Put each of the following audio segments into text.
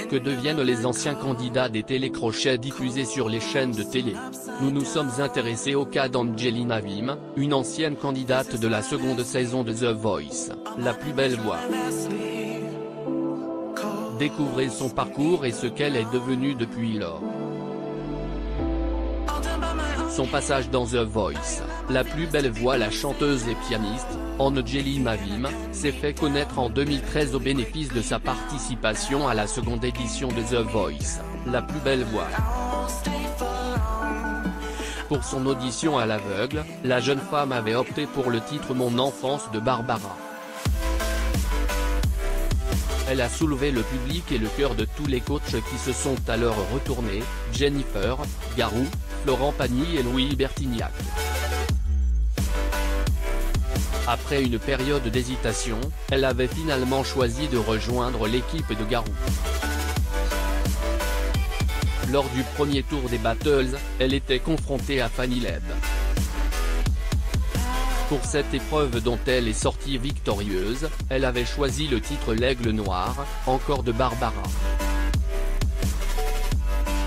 Que deviennent les anciens candidats des télécrochets diffusés sur les chaînes de télé? Nous nous sommes intéressés au cas d'Angelina Vim, une ancienne candidate de la seconde saison de The Voice, La plus belle voix. Découvrez son parcours et ce qu'elle est devenue depuis lors. Son passage dans The Voice, La plus belle voix. La chanteuse et pianiste, Angelina Vim, s'est fait connaître en 2013 au bénéfice de sa participation à la seconde édition de The Voice, La plus belle voix. Pour son audition à l'aveugle, la jeune femme avait opté pour le titre Mon enfance de Barbara. Elle a soulevé le public et le cœur de tous les coachs qui se sont alors retournés, Jennifer Garou, Florent Pagny et Louis Bertignac. Après une période d'hésitation, elle avait finalement choisi de rejoindre l'équipe de Garou. Lors du premier tour des Battles, elle était confrontée à Fanny Leb. Pour cette épreuve dont elle est sortie victorieuse, elle avait choisi le titre L'Aigle Noir, encore de Barbara.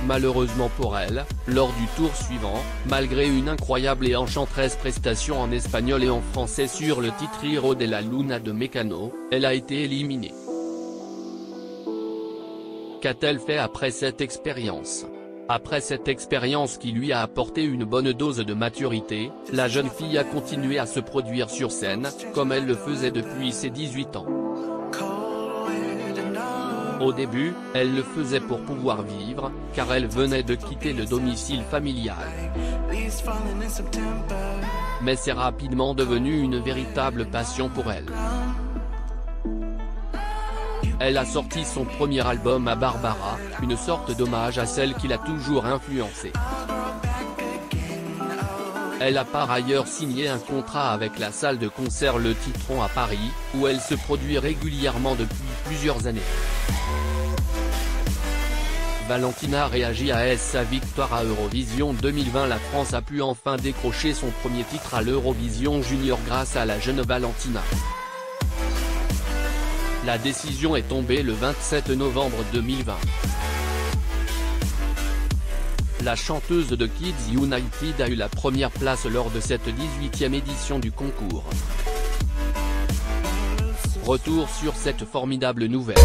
Malheureusement pour elle, lors du tour suivant, malgré une incroyable et enchanteresse prestation en espagnol et en français sur le titre Hiro de la Luna de Mecano, elle a été éliminée. Qu'a-t-elle fait après cette expérience? Après cette expérience qui lui a apporté une bonne dose de maturité, la jeune fille a continué à se produire sur scène, comme elle le faisait depuis ses 18 ans. Au début, elle le faisait pour pouvoir vivre, car elle venait de quitter le domicile familial. Mais c'est rapidement devenu une véritable passion pour elle. Elle a sorti son premier album à Barbara, une sorte d'hommage à celle qui l'a toujours influencée. Elle a par ailleurs signé un contrat avec la salle de concert Le Titron à Paris, où elle se produit régulièrement depuis plusieurs années. Valentina réagit à sa victoire à Eurovision 2020. La France a pu enfin décrocher son premier titre à l'Eurovision Junior grâce à la jeune Valentina. La décision est tombée le 27 novembre 2020. La chanteuse de Kids United a eu la première place lors de cette 18e édition du concours. Retour sur cette formidable nouvelle.